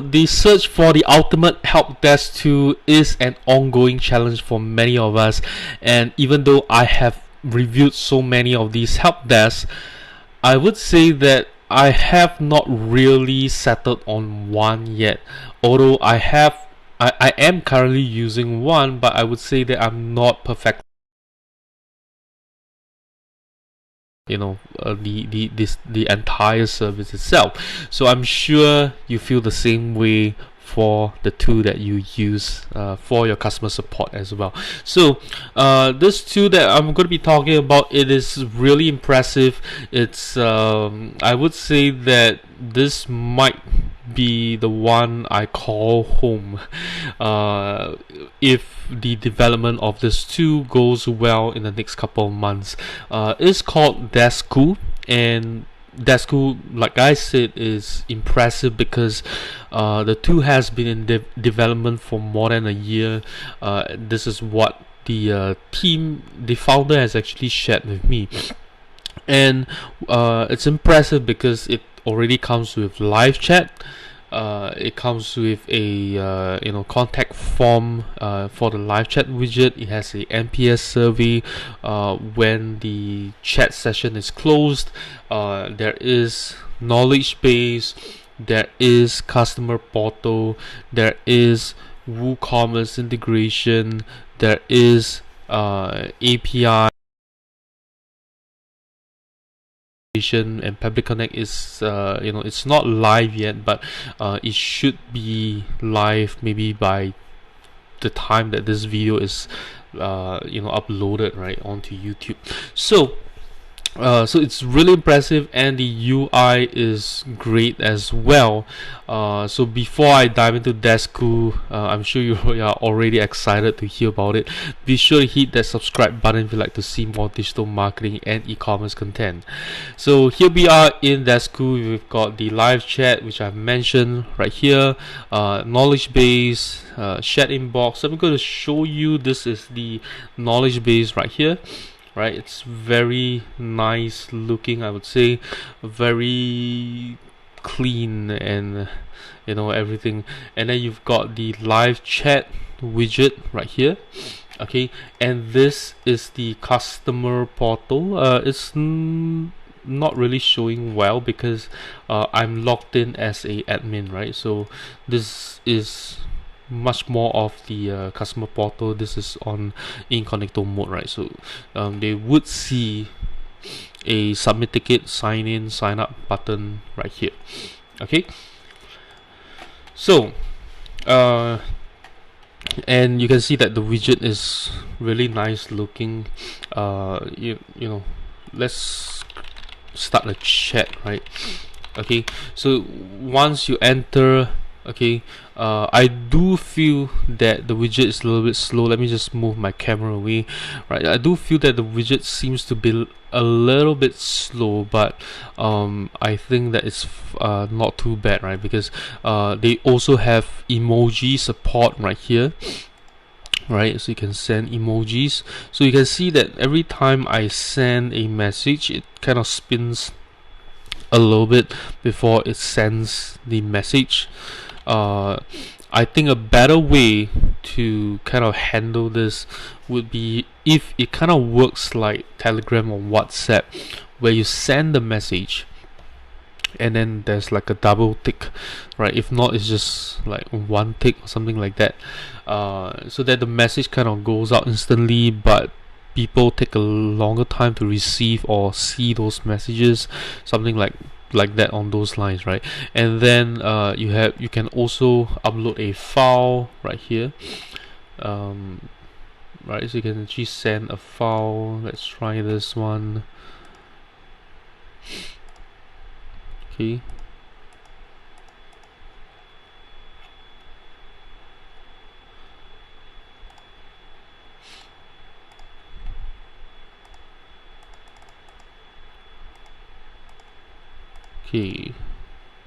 The search for the ultimate help desk tool is an ongoing challenge for many of us, and even though I have reviewed so many of these help desks, I would say that I have not really settled on one yet. Although I am currently using one, but I would say that I'm not perfect. The entire service itself. So I'm sure you feel the same way for the tool that you use for your customer support as well. So this tool that I'm going to be talking about, it is really impressive. It's I would say that this might be the one I call home if the development of this tool goes well in the next couple of months. It's called DeskCool, and DeskCool, like I said, is impressive because the tool has been in development for more than a year. This is what the founder has actually shared with me, and it's impressive because it already comes with live chat. It comes with a contact form for the live chat widget. It has a NPS survey when the chat session is closed. There is Knowledgebase. There is customer portal. There is WooCommerce integration. There is API. And Public Connect is it's not live yet, but it should be live maybe by the time that this video is uploaded right onto YouTube. So it's really impressive, and the UI is great as well. So before I dive into DeskCool, I'm sure you are already excited to hear about it. Be sure to hit that subscribe button if you'd like to see more digital marketing and e-commerce content. So here we are in DeskCool. We've got the live chat, which I've mentioned right here, Knowledgebase, chat inbox. I'm going to show you, this is the Knowledgebase right here. Right, it's very nice looking, I would say, very clean, and everything. And then you've got the live chat widget right here. Okay, and this is the customer portal. It's not really showing well because I'm logged in as a admin, right? So this is much more of the customer portal. This is on incognito mode, right? So they would see a submit ticket, sign in, sign up button right here. Okay, so and you can see that the widget is really nice looking. Let's start a chat, right? Okay, so once you enter, okay, I do feel that the widget is a little bit slow. Let me just move my camera away. Right, I do feel that the widget seems to be a little bit slow, but I think that it's not too bad, right? Because they also have emoji support right here. Right, so you can send emojis. So you can see that every time I send a message, it kind of spins a little bit before it sends the message. I think a better way to kind of handle this would be if it kind of works like Telegram or WhatsApp, where you send the message and then there's like a double tick, right? If not, it's just like one tick or something like that, so that the message kind of goes out instantly, but people take a longer time to receive or see those messages, something like that, on those lines, right? And then you can also upload a file right here, right? So you can actually send a file. Let's try this one. Okay,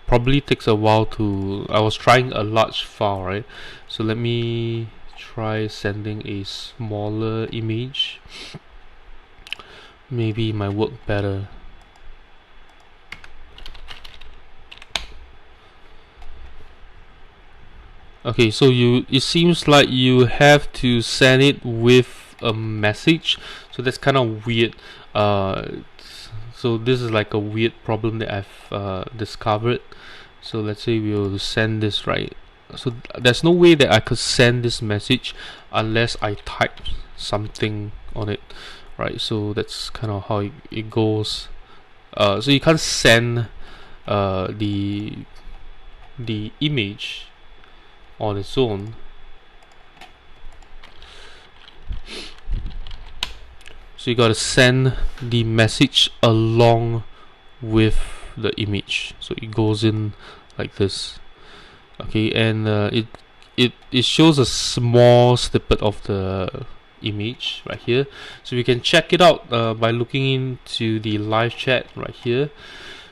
probably takes a while to, I was trying a large file, right? So let me try sending a smaller image. Maybe it might work better. Okay, so it seems like you have to send it with a message, so that's kind of weird. So this is like a weird problem that I've discovered. So let's say we'll send this, right? So there's no way that I could send this message unless I type something on it, right? So that's kind of how it goes. So you can't send the image on its own. So you gotta send the message along with the image. So it goes in like this. Okay, and it shows a small snippet of the image right here. So we can check it out by looking into the live chat right here.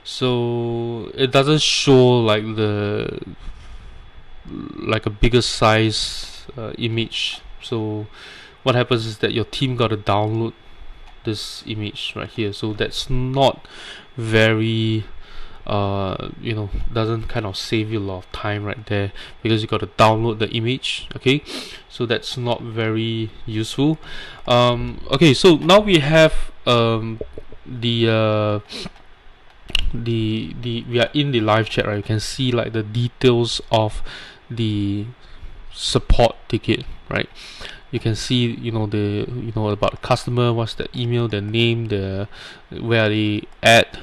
So it doesn't show like a bigger size image. So what happens is that your team got to download this image right here. So that's not very doesn't kind of save you a lot of time right there, because you got to download the image. Okay, so that's not very useful. Okay, so now we have we are in the live chat, right? You can see like the details of the support ticket, right? You can see about the customer, what's the email, the name, where are they at,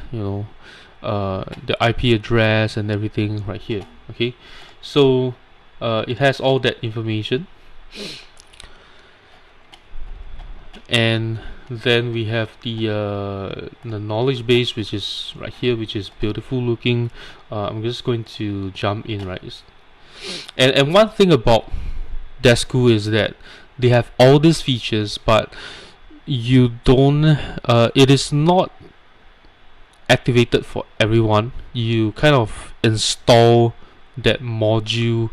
the IP address and everything right here. Okay, so it has all that information, and then we have the knowledge base, which is right here, which is beautiful looking. I'm just going to jump in, right? And one thing about DeskCool is that they have all these features, but you don't it is not activated for everyone. You kind of install that module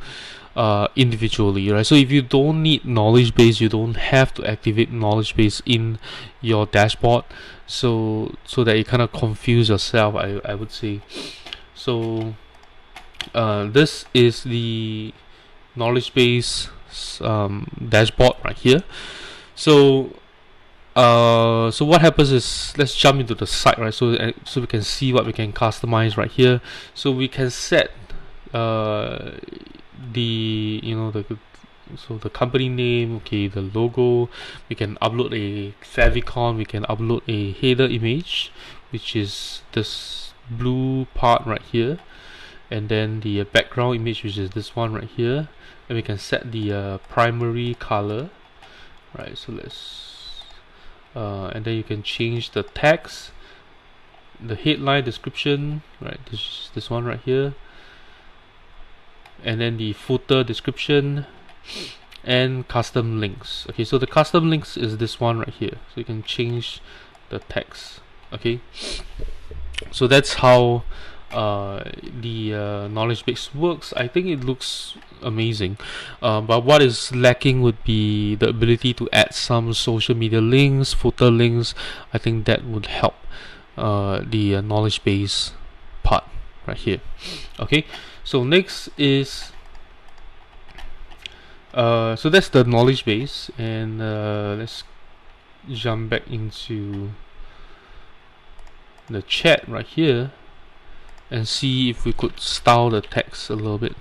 individually, right? So if you don't need knowledge base, you don't have to activate knowledge base in your dashboard, so that you kind of confuse yourself, I would say. So this is the knowledge base dashboard right here. So what happens is, let's jump into the site, right? So we can see what we can customize right here. So we can set the company name, okay, the logo. We can upload a favicon. We can upload a header image, which is this blue part right here, and then the background image, which is this one right here. And we can set the primary color, right? So let's and then you can change the text, the headline description, right? This one right here, and then the footer description and custom links. Okay, so the custom links is this one right here, so you can change the text. Okay, so that's how the knowledge base works. I think it looks amazing, but what is lacking would be the ability to add some social media links, footer links. I think that would help the knowledge base part right here. Okay, so next is so that's the knowledge base, and let's jump back into the chat right here and see if we could style the text a little bit.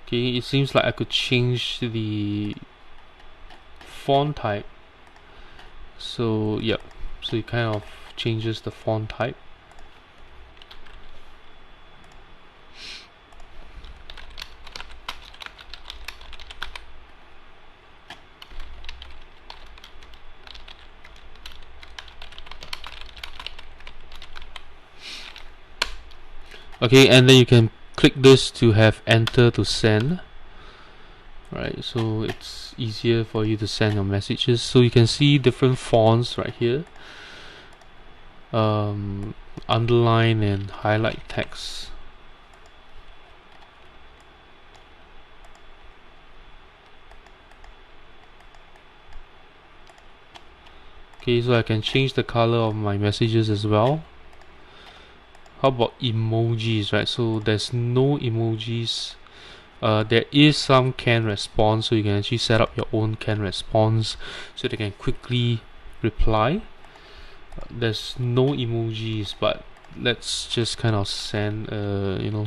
Okay, it seems like I could change the font type. So yep, so it kind of changes the font type. Okay, and then you can click this to have enter to send. Right, so it's easier for you to send your messages. So you can see different fonts right here, underline and highlight text. Okay, so I can change the color of my messages as well. how about emojis, right? So there's no emojis. There is some can response, so you can actually set up your own can response so they can quickly reply. There's no emojis, but let's just kind of send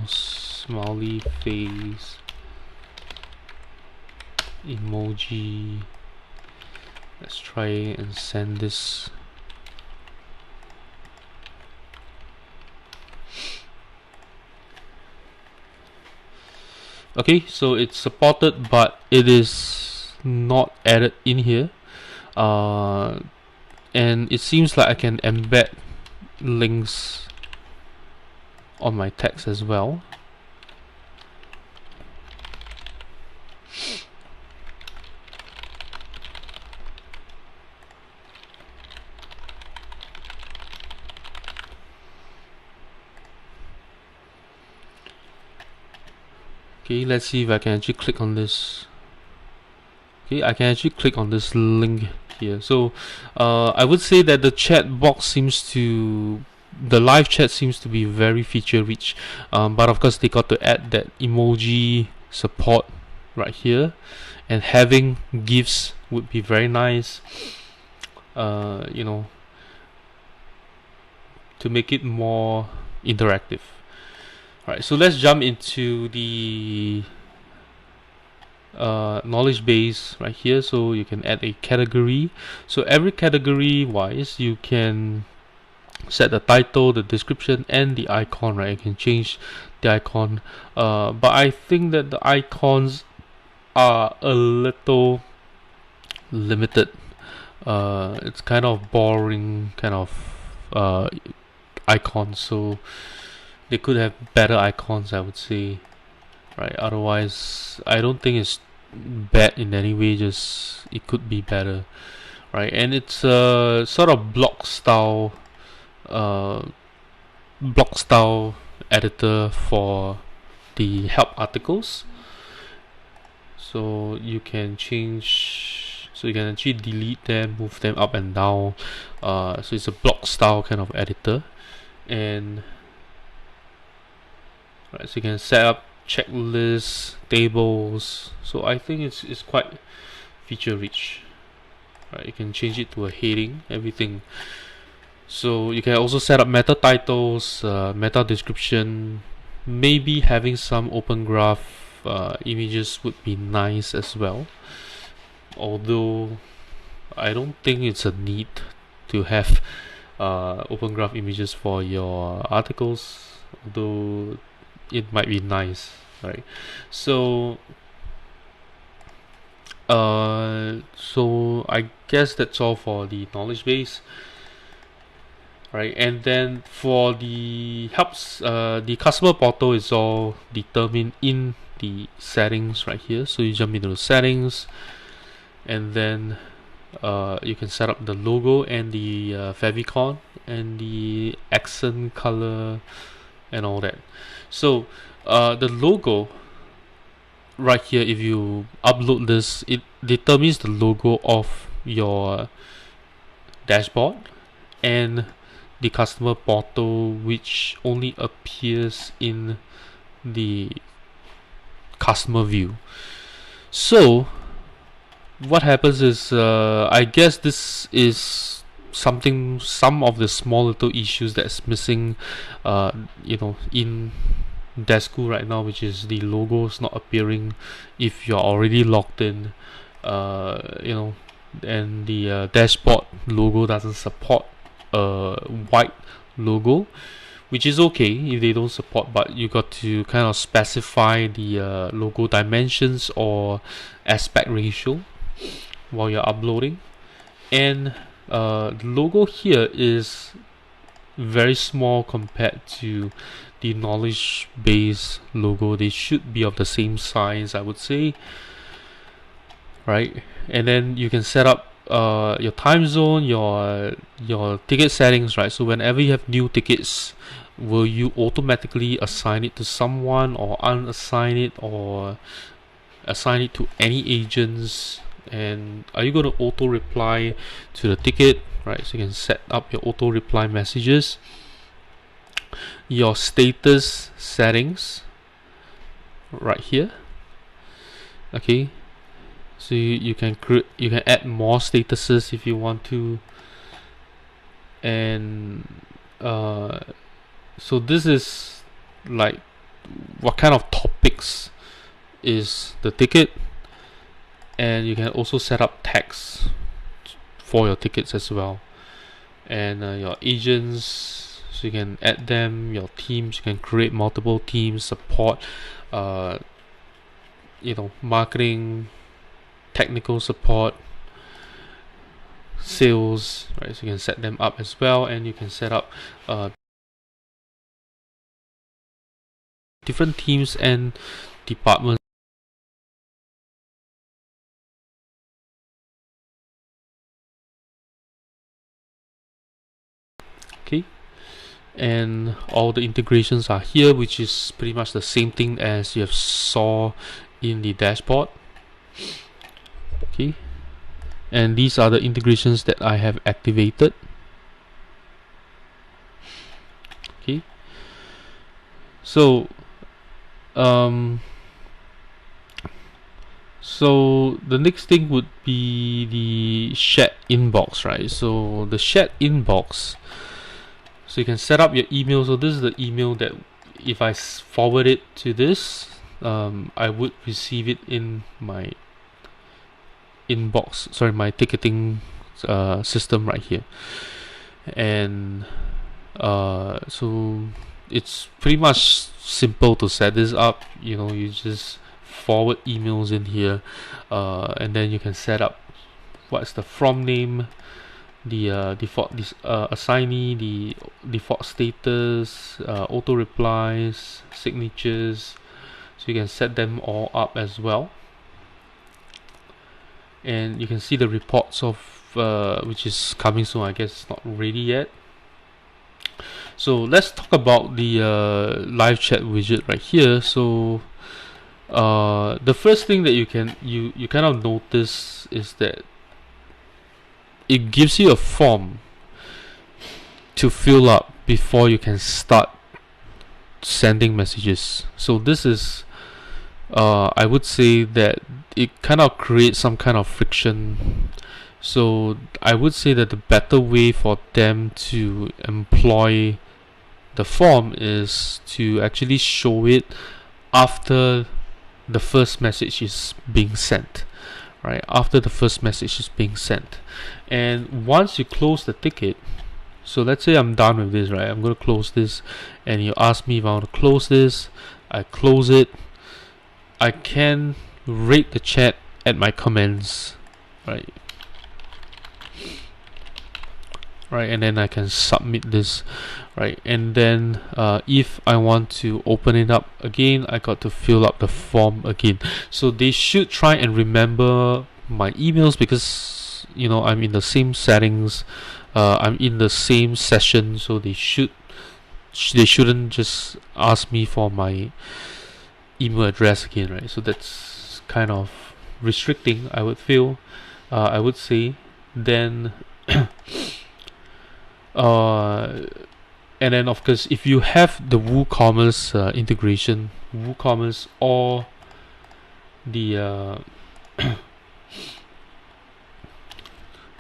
smiley face emoji. Let's try and send this. Okay, so it's supported, but it is not added in here. And it seems like I can embed links on my text as well. Okay, let's see if I can actually click on this. Okay, I can actually click on this link here. So I would say that the chat box the live chat seems to be very feature rich, but of course they got to add that emoji support right here, and having GIFs would be very nice, to make it more interactive. Alright, so let's jump into the knowledge base right here. So you can add a category. So every category wise, you can set the title, the description, and the icon, right? You can change the icon, but I think that the icons are a little limited. It's kind of boring kind of icons, so they could have better icons, I would say, right? Otherwise, I don't think it's bad in any way, just it could be better, right? And it's a sort of block style editor for the help articles. So you can change, so you can actually delete them, move them up and down. So it's a block style kind of editor, and right, so you can set up checklists, tables. So I think it's quite feature rich. Right, you can change it to a heading, everything. So you can also set up meta titles, meta description. Maybe having some open graph images would be nice as well. Although I don't think it's a need to have open graph images for your articles, although it might be nice, right? So I guess that's all for the knowledge base, right? And then for the helps, the customer portal is all determined in the settings right here. So you jump into the settings, and then you can set up the logo and the favicon and the accent color and all that. So the logo right here, if you upload this, it determines the logo of your dashboard and the customer portal, which only appears in the customer view. So what happens is, I guess this is some of the small little issues that's missing in DeskCool right now, which is the logos not appearing if you're already logged in, and the dashboard logo doesn't support a white logo, which is okay if they don't support, but you got to kind of specify the logo dimensions or aspect ratio while you're uploading. And the logo here is very small compared to the knowledge base logo. They should be of the same size, I would say, right? And then you can set up your time zone, your ticket settings, right? So whenever you have new tickets, will you automatically assign it to someone, or unassign it, or assign it to any agents? And are you going to auto reply to the ticket, right? So you can set up your auto reply messages. your status settings right here. Okay, so you can add more statuses if you want to, and so this is like what kind of topics is the ticket, and you can also set up tags for your tickets as well, and your agents, so you can add them, your teams, you can create multiple teams, support, marketing, technical support, sales, right? So you can set them up as well, and you can set up different teams and departments. Okay, and all the integrations are here, which is pretty much the same thing as you have saw in the dashboard. Okay, and these are the integrations that I have activated. Okay, so so the next thing would be the shared inbox, right? So the shared inbox, so you can set up your email. So this is the email that if I forward it to this, I would receive it in my inbox, sorry, my ticketing system right here. And so it's pretty much simple to set this up. You just forward emails in here, and then you can set up what's the from name, the default assignee, the default status, auto replies, signatures, so you can set them all up as well. And you can see the reports of which is coming soon. I guess it's not ready yet. So let's talk about the live chat widget right here. So the first thing that you kind of notice is that it gives you a form to fill up before you can start sending messages. So this is I would say that it kind of creates some kind of friction. So I would say that the better way for them to employ the form is to actually show it after the first message is being sent, right? After the first message is being sent, and once you close the ticket, so let's say I'm done with this, right? I'm going to close this, and you ask me if I want to close this. I close it. I can rate the chat at my comments, right? Right, and then I can submit this, right? And then if I want to open it up again, I got to fill up the form again. So they should try and remember my emails, because I'm in the same settings, I'm in the same session, so they shouldn't just ask me for my email address again, right? So that's kind of restricting, I would feel. I would say. Then and then of course, if you have the WooCommerce integration, WooCommerce or the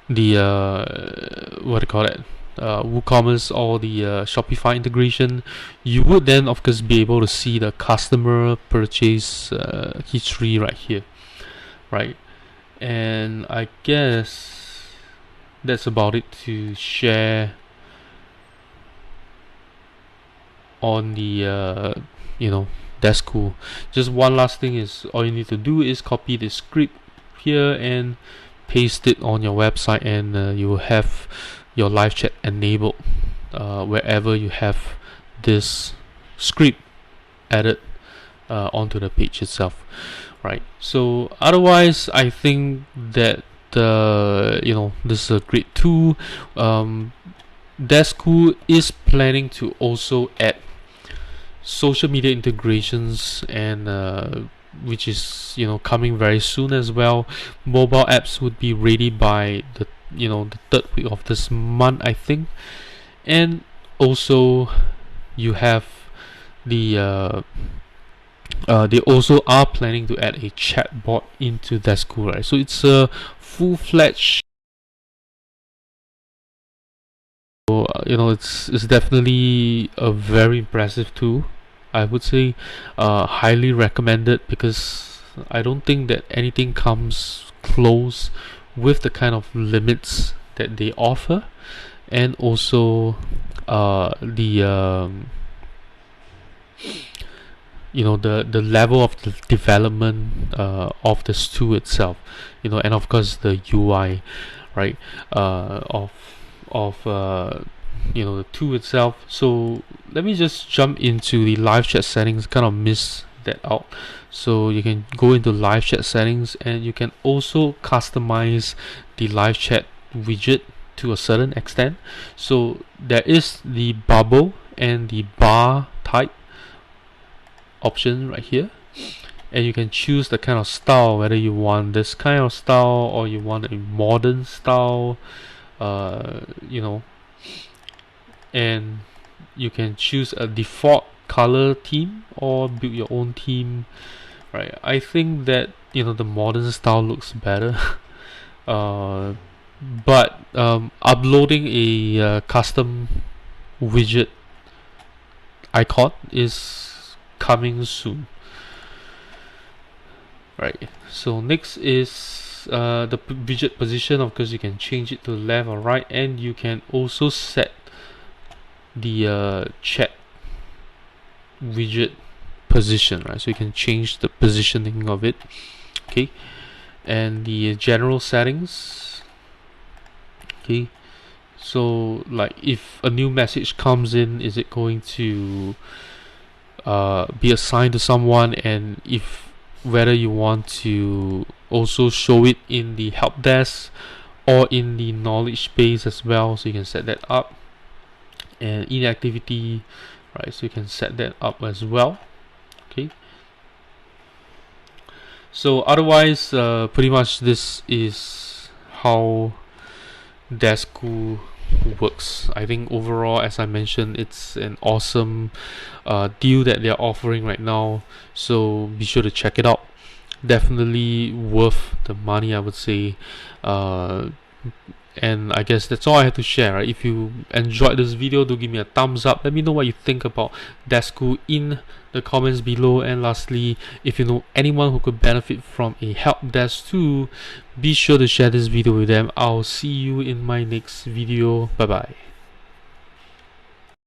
what do you call it, WooCommerce or the Shopify integration, you would then of course be able to see the customer purchase history right here, right? And I guess that's about it to share on the DeskCool. Just one last thing is, all you need to do is copy the script here and paste it on your website, and you will have your live chat enabled wherever you have this script added onto the page itself, right? So otherwise, I think that this is a great tool. DeskCool is planning to also add social media integrations, and which is coming very soon as well. Mobile apps would be ready by the the third week of this month, I think. And also you have the they also are planning to add a chatbot into DeskCool, right? So it's a full-fledged. So, it's definitely a very impressive tool. I would say highly recommended, because I don't think that anything comes close with the kind of limits that they offer, and also the the level of the development of the tool itself, and of course the UI, right, of the tool itself. So let me just jump into the live chat settings. Kind of miss that out. So you can go into live chat settings, and you can also customize the live chat widget to a certain extent. So there is the bubble and the bar type option right here, and you can choose the kind of style, whether you want this kind of style or you want a modern style, and you can choose a default color theme or build your own theme, right? I think that the modern style looks better. But uploading a custom widget icon is coming soon, right? So next is the widget position. Of course, you can change it to left or right, and you can also set the chat widget position, right? So you can change the positioning of it, okay? And the general settings, okay? So like, if a new message comes in, is it going to be assigned to someone, and if whether you want to also show it in the help desk or in the Knowledgebase as well, so you can set that up. And inactivity, right, so you can set that up as well, okay? So otherwise, pretty much this is how DeskCool works. I think overall, as I mentioned, it's an awesome deal that they're offering right now, so be sure to check it out. Definitely worth the money, I would say. And I guess that's all I have to share, right? If you enjoyed this video, do give me a thumbs up. Let me know what you think about DeskCool in the comments below. And lastly, if you know anyone who could benefit from a help desk too, be sure to share this video with them. I'll see you in my next video. Bye bye.